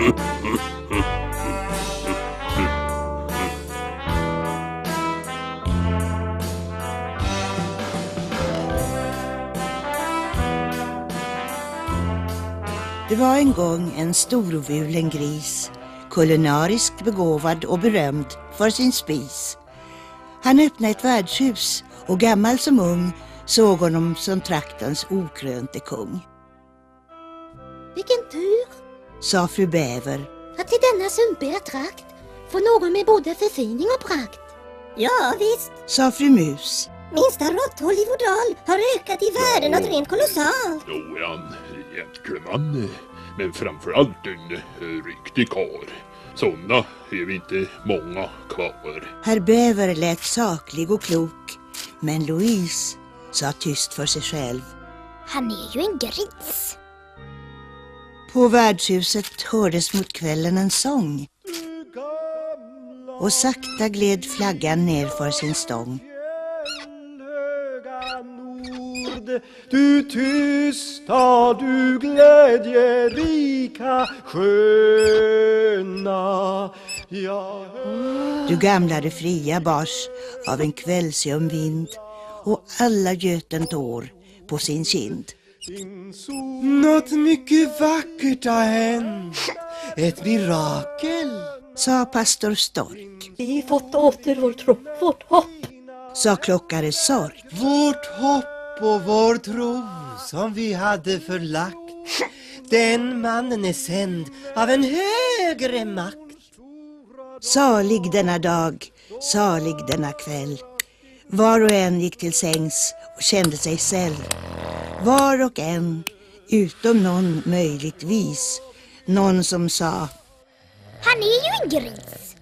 Det var en gång en storovulen gris, kulinariskt begåvad och berömd för sin spis. Han öppnade ett värdshus och gammal som ung såg honom som traktens okrönte kung. Vilken tur, sa fru Bäver, att i denna sumpiga trakt få någon med både förfining och prakt. Ja visst, sa fru Mus. minsta råtthåll i vår dal har ökat i värden att rent kolossalt. Då är han gentleman, men framförallt en riktig karl. Sådana är vi inte många kvar. Herr Bäver lät saklig och klok, men Louise sa tyst för sig själv. Han är ju en gris. På värdshuset hördes mot kvällen en sång, och sakta gled flaggan ner för sin stång. Du tysta, du glädjerika, sköna. Du gamla du fria bars av en kvällsjum vind, och alla göt en tår på sin kind. Något mycket vackert har hänt, ett mirakel, sa pastor Stork. Vi har fått åter vår tro, vårt hopp. Sa klockare Sork. vårt hopp och vår tro som vi hade förlagt. Den mannen är sänd av en högre makt. Salig denna dag, salig denna kväll. Var och en gick till sängs och kände sig säll. Var och en, utom någon möjligtvis, någon som sa: Han är ju en gris.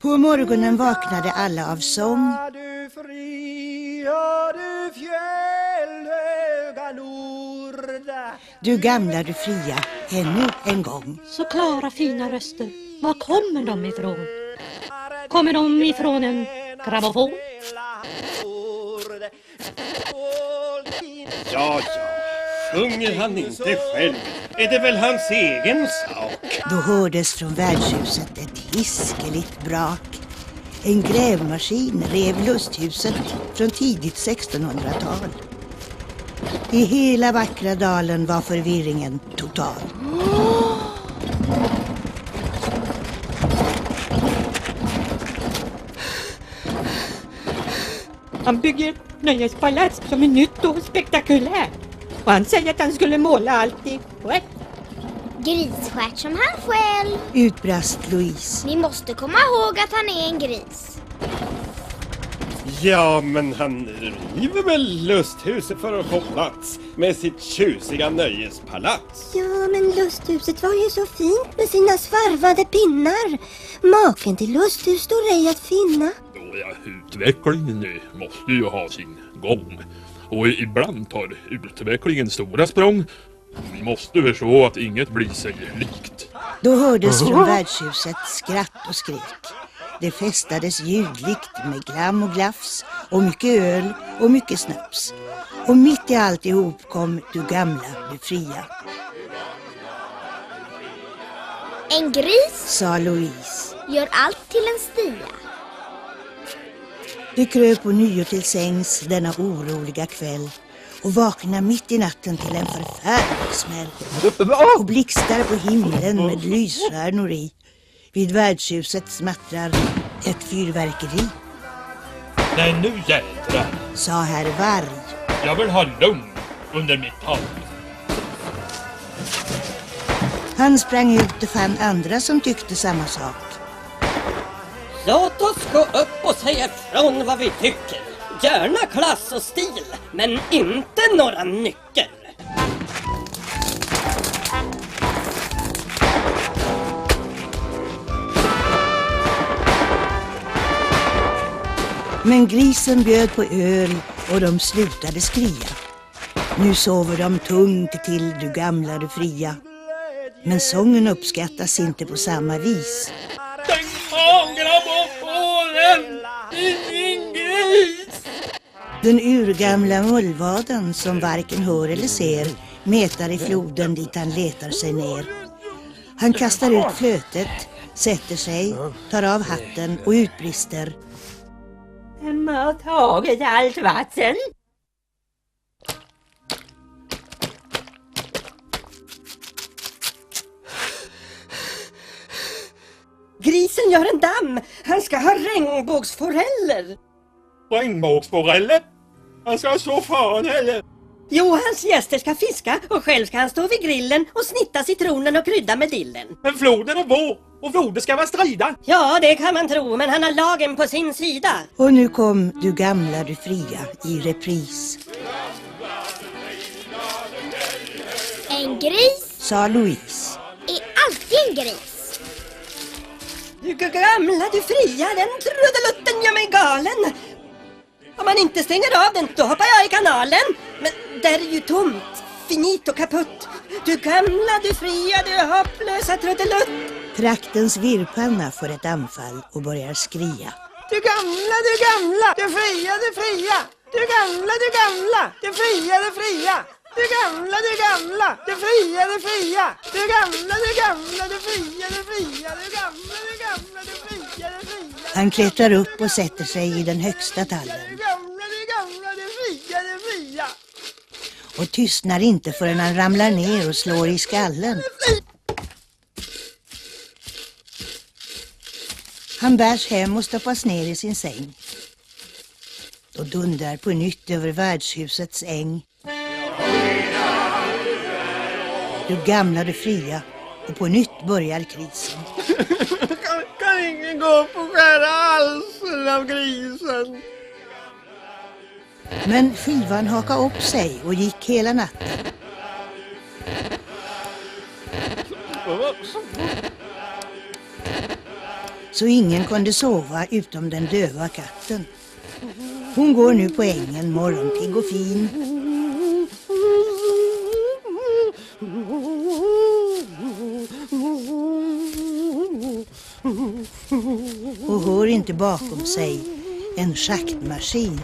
På morgonen vaknade alla av sång. Du fria, du fjällhöga norda. Du gamla du fria, ännu en gång. Så klara fina röster. Var kommer de ifrån? Kommer de ifrån en grammofon? Ja, sjunger han inte själv är det väl hans egen sak. Då hördes från värdshuset ett hiskeligt brak. En grävmaskin rev lusthuset från tidigt 1600-tal. I hela vackra dalen var förvirringen total. Han bygger nöjespalats som är nytt och spektakulärt. Och han säger att han skulle måla allt i rätt. Grisstjärt som han själv. Utbrast Louise. Ni måste komma ihåg att han är en gris. Ja, men han river väl lusthuset för att få plats med sitt tjusiga nöjespalats. Ja, men lusthuset var ju så fint med sina svarvade pinnar. Maken till lusthus står ej att finna. Ja, utvecklingen måste ju ha sin gång. Och ibland tar utvecklingen stora språng. Vi måste förstå att inget blir sig likt. Då hördes från värdshuset skratt och skrik. Det festades ljudligt med glam och glafs och mycket öl och mycket snaps. Och mitt i alltihop kom du gamla, du fria. En gris, Sa Louise. gör allt till en stia. Du kröp ånyo till sängs denna oroliga kväll och vaknade mitt i natten till en förfärlig smäll. Och blixtar på himlen med lysstjärnor i. Vid värdshuset smattrar ett fyrverkeri. Nej, nu jädrar. Sa herr Varg. Jag vill ha lugn under mitt tak. Han sprang ut och fann andra som tyckte samma sak. Låt oss gå upp och säga ifrån vad vi tycker. Gärna klass och stil, men inte några nyckel. Men grisen bjöd på öl och de slutade skria. Nu sover de tungt till du gamla du fria. Men sången uppskattas inte på samma vis. Stäng av grammofonen, din gris! Den urgamla mullvaden som varken hör eller ser metar i floden dit han letar sig ner. Han kastar ut flötet, sätter sig, tar av hatten och utbrister. Vem har tagit allt vatten? Grisen gör en damm. Han ska ha regnbågsforeller. Regnbågsforeller? Han ska så fan heller. Jo, hans gäster ska fiska och själv ska han stå vid grillen och snitta citronen och krydda med dillen. Men floden är vår och floden ska vara strida. Ja, det kan man tro, men han har lagen på sin sida. Och nu kom Du gamla, du fria i repris. En gris Sa Louise. är alltid en gris. Du gamla, du fria, den trudelutten gör mig galen. Om man inte stänger av den, då hoppar jag i kanalen. Men där är ju tomt, finit och kaputt. Du gamla, du fria, du hopplösa trudelutt. Traktens virrpanna får ett anfall och börjar skria. Du gamla, du gamla, du fria, du fria. Du gamla, du gamla, du fria, du fria. Du gamla, du gamla, du fria, du fria. Du gamla, du gamla, du fria, du fria. Du gamla, du gamla, du fria, du fria. Han klättrar upp och sätter sig i den högsta tallen. Du gamla, du gamla, du fria, du fria. Och tystnar inte förrän han ramlar ner och slår i skallen. Han bärs hem och stoppas ner i sin säng. Då dundrar på nytt över värdshusets äng. Du gamla, du fria, och på nytt börjar krisen. Kan ingen gå på skära halsen av grisen? Men skivan hakade upp sig och gick hela natten. Så ingen kunde sova utom den döva katten. Hon går nu på ängen morgonpigg och fin. Och hör inte bakom sig en schaktmaskin.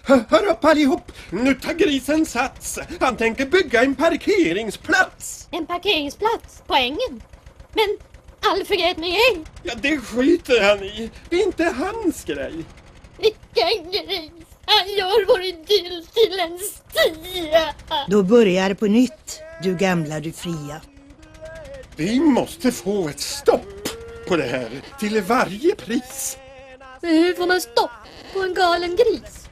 Hör upp allihop! Nu tar grisen sats. Han tänker bygga en parkeringsplats. En parkeringsplats på ängen. Men Alfred med ej. Ja, det skiter han i. Det är inte hans grej. Vilken gris. Han gör vår idyll till en stia. Då börjar på nytt Du gamla, du fria. Vi måste få ett stopp på det här till varje pris. Men hur får man stopp på en galen gris?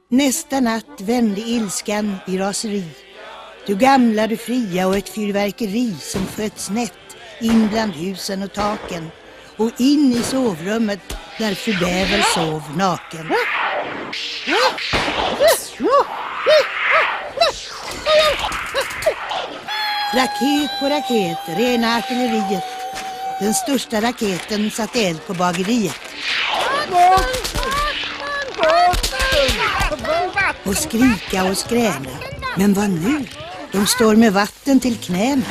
Nästa natt vände ilskan i raseri. Du gamla, du fria och ett fyrverkeri som sköt snett in bland husen och taken och in i sovrummet där fru Bäver sov naken. Raket på raket, rena artilleriet. Den största raketen satte eld på bageriet. Och skrika och skräna. Men vad nu? De står med vatten till knäna.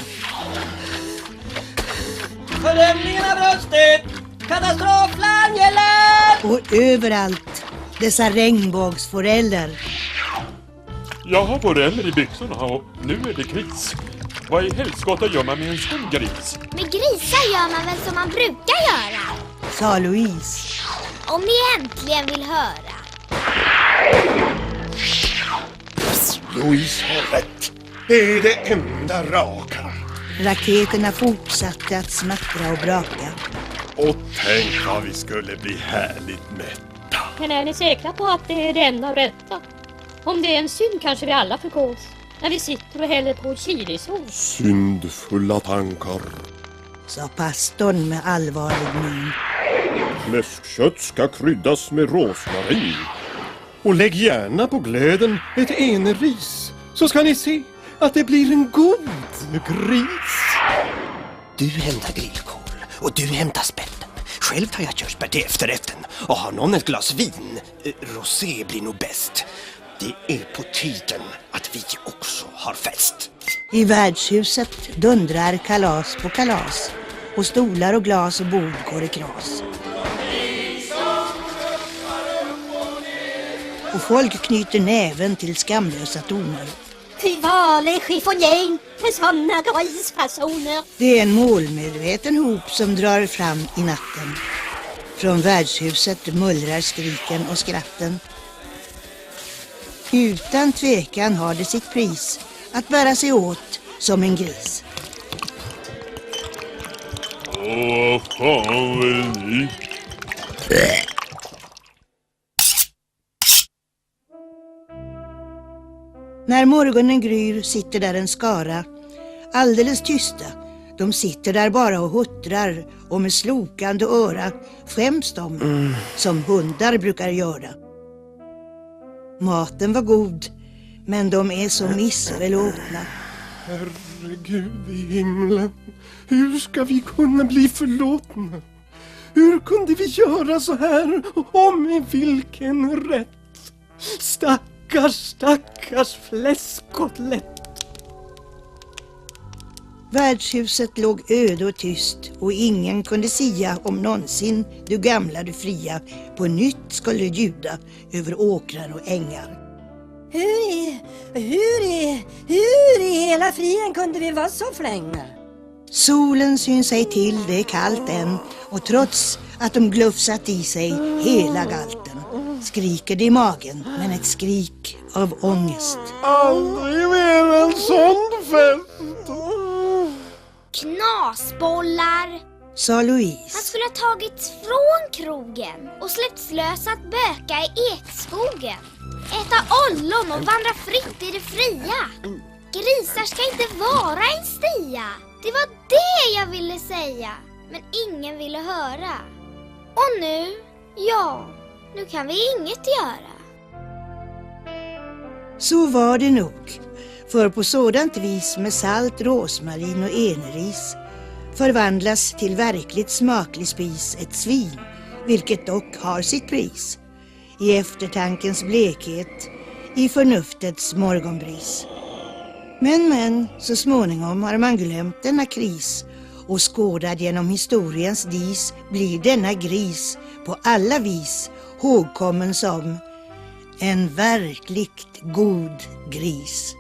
Förändringen har brustit! Katastroflarm gäller! Och överallt dessa regnbågsforeller. Jag har foreller i byxorna och nu är det kris. Vad i helskotta gör man med en sån gris? Med grisar gör man väl som man brukar göra. Sa Louise. Om ni äntligen vill höra. Louise har rätt. Det är det enda raka. Raketerna fortsatte att smattra och braka. Och tänk vad vi skulle bli härligt mätta. Men är ni säkra på att det är det enda rätta? Om det är en synd kanske vi alla förgås. När vi sitter och häller på chilisås. Syndfulla tankar. Sa pastorn med allvarlig min. Fläskkött ska kryddas med rosmarin. Och lägg gärna på glöden ett eneris. Så ska ni se att det blir en god gris. Du hämtar grillkål och du hämtar spetten. Själv tar jag körsbär till efterrätten. Och har någon ett glas vin? Rosé blir nog bäst. Det är på tiden att vi också har fest. I värdshuset dundrar kalas på kalas. Och stolar och glas och bord går i kras. och folk knyter näven till skamlösa toner. Fy vale chiffonjäng med såna grisfasoner. Det är en målmedveten hop som drar fram i natten. Från värdshuset mullrar skriken och skratten. Utan tvekan har det sitt pris att bära sig åt som en gris. Vad fan vill ni? När morgonen gryr sitter där en skara, alldeles tysta. De sitter där bara och huttrar och med slokande öra skäms de, som hundar brukar göra. Maten var god, men de är så missbelåtna. Herregud i himlen, hur ska vi kunna bli förlåtna? Hur kunde vi göra så här och med vilken rätt? Stackars fläskkotlett. Värdshuset låg öde och tyst och ingen kunde sia om någonsin du gamla du fria på nytt skulle ljuda över åkrar och ängar. Hur i hela friden kunde vi vara så flänga? Solen syns sig till, det är kallt än, och trots att de glufsat i sig hela galten skriker det i magen, men ett skrik av ångest. Aldrig mer en sån fest! Knasbollar! Sa Louise. Han skulle ha tagits från krogen och släppts lös att böka i ekskogen. Äta ollon och vandra fritt i det fria. Grisar ska inte vara en stia. Det var det jag ville säga, men ingen ville höra. Och nu kan vi inget göra. Så var det nog. För på sådant vis med salt, rosmarin och eneris förvandlas till verkligt smaklig spis ett svin, vilket dock har sitt pris. I eftertankens blekhet, i förnuftets morgonbris. Men, så småningom har man glömt denna kris och skådad genom historiens dis blir denna gris på alla vis hågkommen som en verkligt god gris.